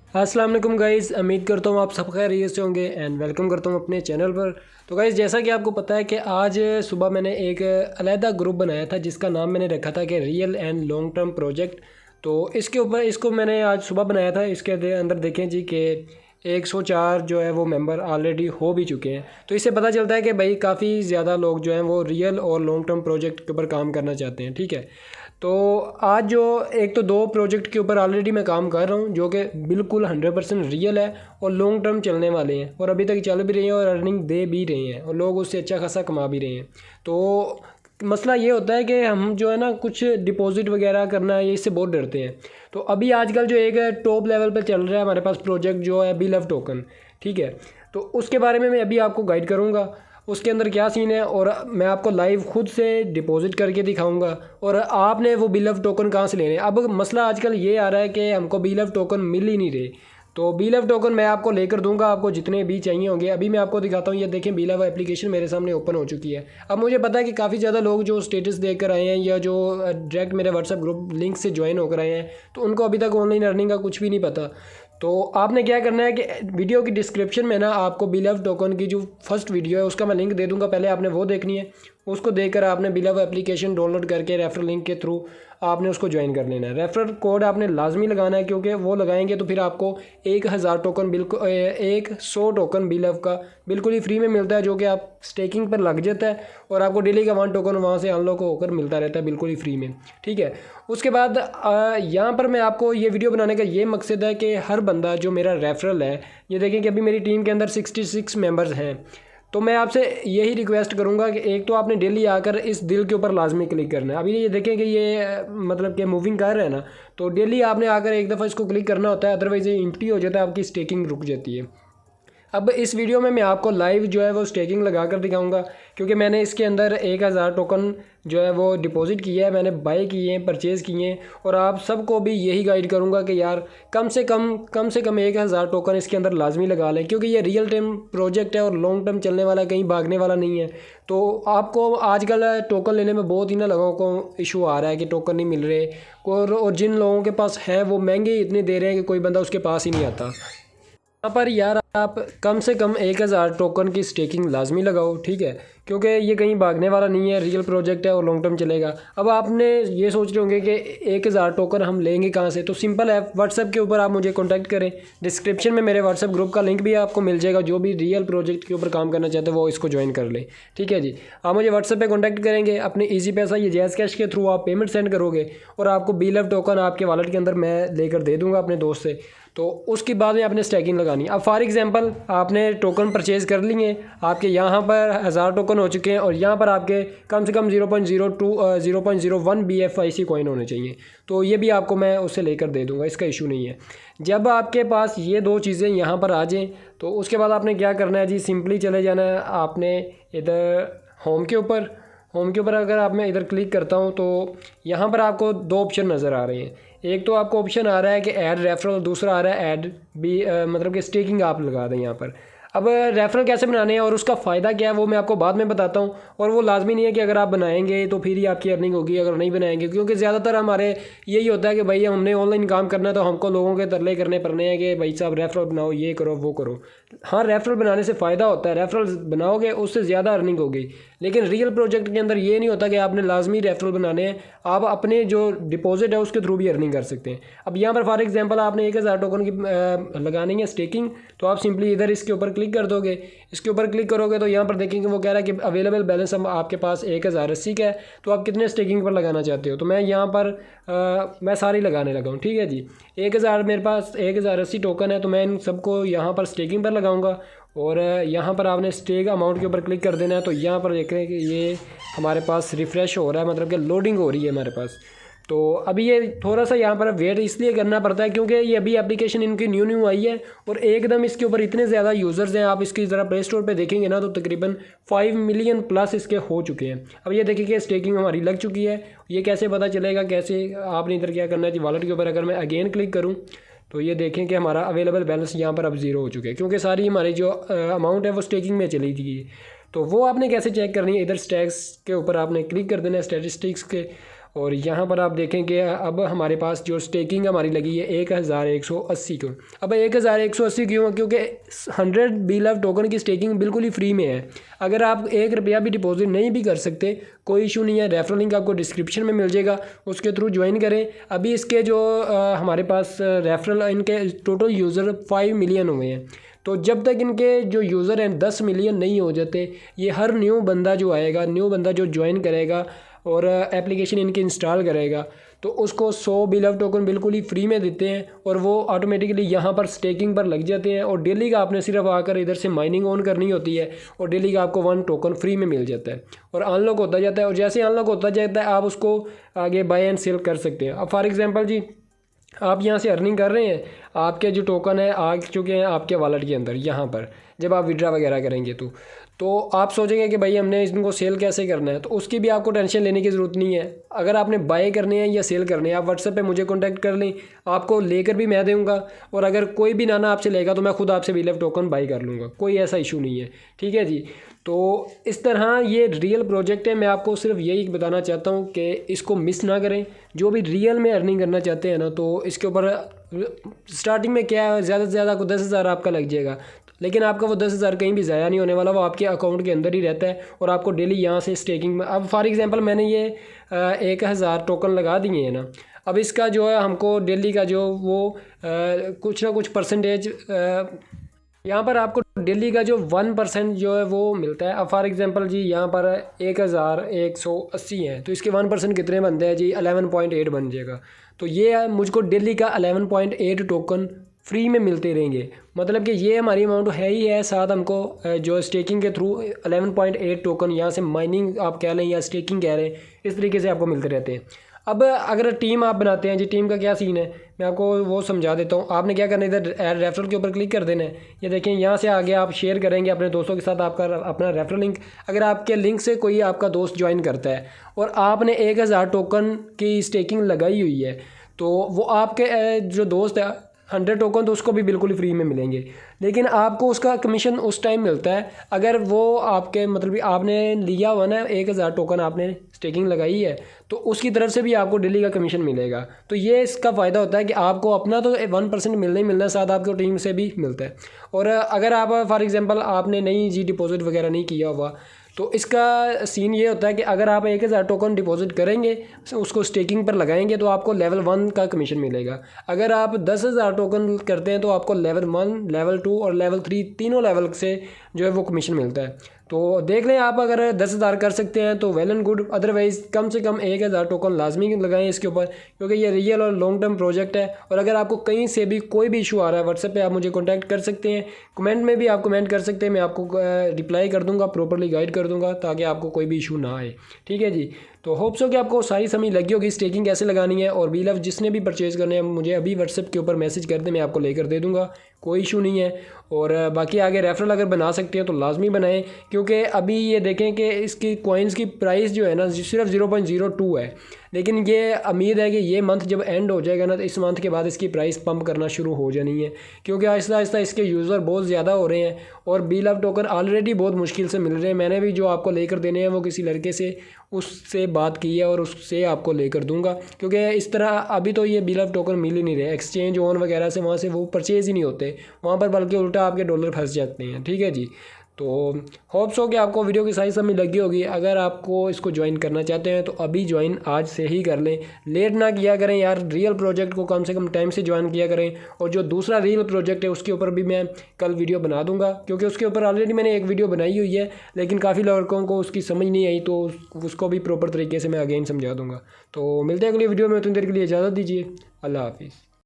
अस्सलाम वालेकुम गाइज़, उम्मीद करता हूँ आप सब खैरियत से होंगे एंड वेलकम करता हूँ अपने चैनल पर। तो गाइज़, जैसा कि आपको पता है कि आज सुबह मैंने एक अलहदा ग्रुप बनाया था जिसका नाम मैंने रखा था कि real and long term project. तो इसके ऊपर इसको मैंने आज सुबह बनाया था। इसके अंदर देखें जी कि 104 जो है वो मेंबर ऑलरेडी हो भी चुके हैं। तो इससे पता चलता है कि भाई काफ़ी ज़्यादा लोग जो हैं वो रियल और लॉन्ग टर्म प्रोजेक्ट के ऊपर काम करना चाहते हैं। ठीक है, तो आज जो एक तो दो प्रोजेक्ट के ऊपर ऑलरेडी मैं काम कर रहा हूँ जो कि बिल्कुल 100% रियल है और लॉन्ग टर्म चलने वाले हैं और अभी तक चल भी रहे हैं और अर्निंग दे भी रहे हैं और लोग उससे अच्छा खासा कमा भी रहे हैं। तो मसला ये होता है कि हम जो है ना कुछ डिपॉजिट वगैरह करना है, ये इससे बहुत डरते हैं। तो अभी आजकल जो एक टॉप लेवल पे चल रहा है हमारे पास प्रोजेक्ट जो है बी लव टोकन। ठीक है, तो उसके बारे में मैं अभी आपको गाइड करूँगा उसके अंदर क्या सीन है और मैं आपको लाइव खुद से डिपॉजिट करके दिखाऊंगा और आपने वो बी लव टोकन कहाँ से लेने हैं। अब मसला आजकल ये आ रहा है कि हमको बी लव टोकन मिल ही नहीं रहे। तो बी लव टोकन मैं आपको लेकर दूंगा, आपको जितने भी चाहिए होंगे। अभी मैं आपको दिखाता हूँ, ये देखें बी लव एप्लीकेशन मेरे सामने ओपन हो चुकी है। अब मुझे पता है कि काफ़ी ज़्यादा लोग जो स्टेटस देकर आए हैं या जो डायरेक्ट मेरे व्हाट्सएप ग्रुप लिंक से ज्वाइन होकर आए हैं तो उनको अभी तक ऑनलाइन अर्निंग का कुछ भी नहीं पता। तो आपने क्या करना है कि वीडियो की डिस्क्रिप्शन में ना आपको बी लव टोकन की जो फर्स्ट वीडियो है उसका मैं लिंक दे दूंगा, पहले आपने वो देखनी है। उसको देखकर आपने बी लव एप्लीकेशन डाउनलोड करके रेफरल लिंक के थ्रू आपने उसको ज्वाइन कर लेना है। रेफरल कोड आपने लाजमी लगाना है क्योंकि वो लगाएंगे तो फिर आपको 1000 टोकन बिल्कुल 100 टोकन बी लव का बिल्कुल ही फ्री में मिलता है जो कि आप स्टेकिंग पर लग जाता है और आपको डेली का 1 टोकन वहाँ से अनलॉक होकर मिलता रहता है बिल्कुल ही फ्री में। ठीक है, उसके बाद यहाँ पर मैं आपको ये वीडियो बनाने का ये मकसद है कि हर बंदा जो मेरा रेफरल है, ये देखें कि अभी मेरी टीम के अंदर 66 मेंबर्स हैं। तो मैं आपसे यही रिक्वेस्ट करूंगा कि एक तो आपने डेली आकर इस दिल के ऊपर लाजमी क्लिक करना है। अभी ये देखें कि ये मतलब कि मूविंग कर रहे हैं ना, तो डेली आपने आकर एक दफ़ा इसको क्लिक करना होता है, अदरवाइज़ ये एम्प्टी हो जाता है, आपकी स्टेकिंग रुक जाती है। अब इस वीडियो में मैं आपको लाइव जो है वो स्टेकिंग लगा कर दिखाऊंगा क्योंकि मैंने इसके अंदर 1000 टोकन जो है वो डिपॉजिट किया है, मैंने बाय किए हैं, परचेज़ किए हैं। और आप सबको भी यही गाइड करूंगा कि यार कम से कम 1000 टोकन इसके अंदर लाजमी लगा लें क्योंकि ये रियल टाइम प्रोजेक्ट है और लॉन्ग टर्म चलने वाला है, कहीं भागने वाला नहीं है। तो आपको आजकल टोकन लेने में बहुत ही ना लोगों को इशू आ रहा है कि टोकन नहीं मिल रहे और जिन लोगों के पास है वो महंगे इतने दे रहे हैं कि कोई बंदा उसके पास ही नहीं आता। यहाँ पर यार आप कम से कम 1000 टोकन की स्टेकिंग लाजमी लगाओ। ठीक है, क्योंकि ये कहीं भागने वाला नहीं है, रियल प्रोजेक्ट है और लॉन्ग टर्म चलेगा। अब आपने ये सोच रहे होंगे कि 1000 टोकन हम लेंगे कहाँ से, तो सिंपल है, व्हाट्सएप के ऊपर आप मुझे कॉन्टैक्ट करें। डिस्क्रिप्शन में मेरे व्हाट्सएप ग्रुप का लिंक भी आपको मिल जाएगा, जो भी रियल प्रोजेक्ट के ऊपर काम करना चाहते हैं वो इसको ज्वाइन कर ले। ठीक है जी, आप मुझे व्हाट्सएप पर कॉन्टैक्ट करेंगे, अपने ईजी पैसा या जैज़ कैश के थ्रू आप पेमेंट सेंड करोगे और आपको बी लव टोकन आपके वॉलेट के अंदर मैं लेकर दे दूँगा अपने दोस्त से। तो उसके बाद में आपने स्टैकिंग लगानी। अब फॉर एग्जांपल आपने टोकन परचेज़ कर लिए, आपके यहाँ पर 1000 टोकन हो चुके हैं और यहाँ पर आपके कम से कम 0.02 0.01 BFIC कॉइन होने चाहिए। तो ये भी आपको मैं उससे लेकर दे दूँगा, इसका इशू नहीं है। जब आपके पास ये दो चीज़ें यहाँ पर आ जाएँ तो उसके बाद आपने क्या करना है जी, सिंपली चले जाना है आपने इधर होम के ऊपर। होम के ऊपर अगर आप मैं इधर क्लिक करता हूँ तो यहाँ पर आपको दो ऑप्शन नज़र आ रहे हैं। एक तो आपको ऑप्शन आ रहा है कि ऐड रेफरल, दूसरा आ रहा है ऐड बी मतलब कि स्टेकिंग आप लगा दें यहाँ पर। अब रेफरल कैसे बनाने हैं और उसका फ़ायदा क्या है वो मैं आपको बाद में बताता हूँ। और वो लाजमी नहीं है कि अगर आप बनाएंगे तो फिर ही आपकी अर्निंग होगी, अगर नहीं बनाएंगे, क्योंकि ज़्यादातर हमारे यही होता है कि भाई हमने ऑनलाइन काम करना है तो हमको लोगों के तरले करने पड़ने हैं कि भाई साहब रेफरल बनाओ, ये करो वो करो। हाँ, रेफरल बनाने से फ़ायदा होता है, रेफरल बनाओगे उससे ज़्यादा अर्निंग होगी। लेकिन रियल प्रोजेक्ट के अंदर ये नहीं होता कि आपने लाजमी रेफरल बनाने हैं, आप अपने जो डिपॉजिट है उसके थ्रू भी अर्निंग कर सकते हैं। अब यहाँ पर फॉर एग्जांपल आपने 1000 टोकन की लगानी है स्टेकिंग, तो आप सिंपली इधर इसके ऊपर क्लिक कर दोगे। इसके ऊपर क्लिक करोगे तो यहाँ पर देखेंगे वो कह रहा है कि अवेलेबल बैलेंस हम आपके पास 1080 का है, तो आप कितने स्टेकिंग पर लगाना चाहते हो। तो मैं यहाँ पर मैं सारी लगाने लगा हूँ। ठीक है जी, 1000 मेरे पास 1080 टोकन है तो मैं इन सबको यहाँ पर स्टेकिंग पर लगाऊंगा। और यहाँ पर आपने स्टेक अमाउंट के ऊपर क्लिक कर देना है। तो यहाँ पर देख रहे हैं कि ये हमारे पास रिफ़्रेश हो रहा है, मतलब कि लोडिंग हो रही है हमारे पास। तो अभी ये थोड़ा सा यहाँ पर वेट इसलिए करना पड़ता है क्योंकि ये अभी एप्लीकेशन इनकी न्यू आई है और एकदम इसके ऊपर इतने ज़्यादा यूज़र्स हैं। आप इसकी ज़रा प्ले स्टोर पे देखेंगे ना तो तकरीबन 5 मिलियन प्लस इसके हो चुके हैं। अब ये देखिए कि स्टेकिंग हमारी लग चुकी है। ये कैसे पता चलेगा, कैसे आपने इधर क्या करना है जी, वॉलेट के ऊपर अगर मैं अगेन क्लिक करूँ तो ये देखें कि हमारा अवेलेबल बैलेंस यहाँ पर अब ज़ीरो हो चुके हैं क्योंकि सारी हमारी जो अमाउंट है वो स्टेकिंग में चली थी। तो वो आपने कैसे चेक करनी है, इधर स्टैक्स के ऊपर आपने क्लिक कर देना है, स्टैटिस्टिक्स के, और यहाँ पर आप देखें कि अब हमारे पास जो स्टेकिंग हमारी लगी है 1180 क्यों। अब 1180 क्यों है? क्योंकि 100 BLOVE टोकन की स्टेकिंग बिल्कुल ही फ्री में है। अगर आप 1 रुपया भी डिपॉजिट नहीं भी कर सकते कोई इशू नहीं है, रेफरल लिंक आपको डिस्क्रिप्शन में मिल जाएगा, उसके थ्रू ज्वाइन करें। अभी इसके जो हमारे पास रेफरल इनके टोटल यूज़र 5 मिलियन हुए हैं। तो जब तक इनके जो यूज़र हैं 10 मिलियन नहीं हो जाते, ये हर न्यू बंदा जो आएगा, न्यू बंदा जो ज्वाइन करेगा और एप्लीकेशन इनकी इंस्टॉल करेगा तो उसको 100 BLOVE टोकन बिल्कुल ही फ्री में देते हैं और वो ऑटोमेटिकली यहाँ पर स्टेकिंग पर लग जाते हैं। और डेली का आपने सिर्फ आकर इधर से माइनिंग ऑन करनी होती है और डेली का आपको 1 टोकन फ्री में मिल जाता है और अनलॉक होता जाता है। और जैसे अनलॉक होता जाता है आप उसको आगे बाय एंड सेल कर सकते हैं। अब फॉर एग्जांपल जी आप यहाँ से अर्निंग कर रहे हैं, आपके जो टोकन है आ चुके हैं आपके वॉलेट के अंदर। यहाँ पर जब आप विड्रा वगैरह करेंगे तो आप सोचेंगे कि भाई हमने इनको सेल कैसे करना है, तो उसकी भी आपको टेंशन लेने की ज़रूरत नहीं है। अगर आपने बाय करने हैं या सेल करने हैं आप व्हाट्सएप पे मुझे कांटेक्ट कर लें, आपको लेकर भी मैं दूँगा और अगर कोई भी नाना आपसे लेगा तो मैं खुद आपसे BLOVE टोकन बाय कर लूँगा, कोई ऐसा इशू नहीं है। ठीक है जी। तो इस तरह ये रियल प्रोजेक्ट है। मैं आपको सिर्फ यही बताना चाहता हूँ कि इसको मिस ना करें। जो भी रियल में अर्निंग करना चाहते हैं ना तो इसके ऊपर स्टार्टिंग में क्या है, ज़्यादा से ज़्यादा 10,000 आपका लग जाएगा, लेकिन आपका वो 10,000 कहीं भी ज़ाया नहीं होने वाला, वो आपके अकाउंट के अंदर ही रहता है और आपको डेली यहाँ से स्टेकिंग में। अब फॉर एग्जांपल मैंने ये 1,000 टोकन लगा दिए हैं ना, अब इसका जो है हमको डेली का जो वो कुछ ना कुछ परसेंटेज यहाँ पर आपको डेली का जो 1% जो है वो मिलता है। अब फॉर एग्जांपल जी यहाँ पर 1,180 है तो इसके 1% कितने बनते हैं जी, 11.8 बन जाएगा। तो ये मुझको डेली का 11.8 टोकन फ्री में मिलते रहेंगे। मतलब कि ये हमारी अमाउंट है ही है, साथ हमको जो स्टेकिंग के थ्रू 11.8 टोकन यहाँ से माइनिंग आप कह लें या स्टेकिंग कह रहे हैं, इस तरीके से आपको मिलते रहते हैं। अब अगर टीम आप बनाते हैं जी, टीम का क्या सीन है मैं आपको वो समझा देता हूँ। आपने क्या करना है, इधर ऐड रेफरल के ऊपर क्लिक कर देना है। ये देखें यहाँ से आगे आप शेयर करेंगे अपने दोस्तों के साथ आपका अपना रेफरल लिंक। अगर आपके लिंक से कोई आपका दोस्त ज्वाइन करता है और आपने 1,000 टोकन की स्टेकिंग लगाई हुई है तो वो आपके जो दोस्त है 100 टोकन तो उसको भी बिल्कुल फ्री में मिलेंगे, लेकिन आपको उसका कमीशन उस टाइम मिलता है अगर वो आपके मतलब कि आपने लिया हुआ ना 1,000 टोकन आपने स्टेकिंग लगाई है तो उसकी तरफ से भी आपको डेली का कमीशन मिलेगा। तो ये इसका फ़ायदा होता है कि आपको अपना तो 1% मिलना ही मिलना है, साथ आपको टीम से भी मिलता है। और अगर आप फॉर एग्जांपल आपने नहीं जी डिपॉजिट वगैरह नहीं किया हुआ तो इसका सीन ये होता है कि अगर आप 1,000 टोकन डिपॉजिट करेंगे उसको स्टेकिंग पर लगाएंगे तो आपको लेवल 1 का कमीशन मिलेगा। अगर आप 10,000 टोकन करते हैं तो आपको लेवल 1, लेवल 2 और लेवल 3 तीनों लेवल से जो है वो कमीशन मिलता है। तो देख लें आप अगर 10,000 कर सकते हैं तो वेल एंड गुड, अदरवाइज़ कम से कम 1,000 टोकन लाजमी लगाएं इसके ऊपर, क्योंकि ये रियल और लॉन्ग टर्म प्रोजेक्ट है। और अगर आपको कहीं से भी कोई भी इशू आ रहा है व्हाट्सएप पे आप मुझे कांटेक्ट कर सकते हैं, कमेंट में भी आप कमेंट कर सकते हैं, मैं आपको रिप्लाई कर दूंगा, प्रॉपर्ली गाइड कर दूंगा ताकि आपको कोई भी इशू ना आए। ठीक है जी। तो होप्स हो कि आपको सारी समझ लगी होगी स्टेकिंग कैसे लगानी है। और BLOVE जिसने भी परचेज़ करने हैं मुझे अभी व्हाट्सएप के ऊपर मैसेज कर दें, मैं आपको लेकर दे दूँगा, कोई इशू नहीं है। और बाकी आगे रेफरल अगर बना सकते हैं तो लाजमी बनाएं, क्योंकि अभी ये देखें कि इसकी कॉइन्स की प्राइस जो है ना सिर्फ 0.02 है, लेकिन ये उम्मीद है कि ये मंथ जब एंड हो जाएगा ना तो इस मंथ के बाद इसकी प्राइस पंप करना शुरू हो जानी है, क्योंकि आहिस्ता आहिस्ता इसके यूज़र बहुत ज़्यादा हो रहे हैं और BLOVE टोकन ऑलरेडी बहुत मुश्किल से मिल रहे हैं। मैंने भी जो आपको लेकर देने हैं वो किसी लड़के से उससे बात की है और उससे आपको लेकर दूंगा, क्योंकि इस तरह अभी तो ये BLOVE टोकन मिल ही नहीं रहे, एक्सचेंज ऑन वगैरह से वहाँ से वो परचेज़ ही नहीं होते वहाँ पर, बल्कि उल्टा आपके डॉलर फंस जाते हैं। ठीक है जी। तो होप्स हो कि आपको वीडियो की सही समझ लगी होगी। अगर आपको इसको ज्वाइन करना चाहते हैं तो अभी ज्वाइन आज से ही कर लें, लेट ना किया करें यार। रियल प्रोजेक्ट को कम से कम टाइम से ज्वाइन किया करें। और जो दूसरा रियल प्रोजेक्ट है उसके ऊपर भी मैं कल वीडियो बना दूंगा, क्योंकि उसके ऊपर ऑलरेडी मैंने एक वीडियो बनाई हुई है, लेकिन काफ़ी लड़कों को उसकी समझ नहीं आई, तो उसको भी प्रॉपर तरीके से मैं अगेन समझा दूँगा। तो मिलते हैं अगली वीडियो में, उतनी देर के लिए इजाज़त दीजिए। अल्लाह हाफिज़।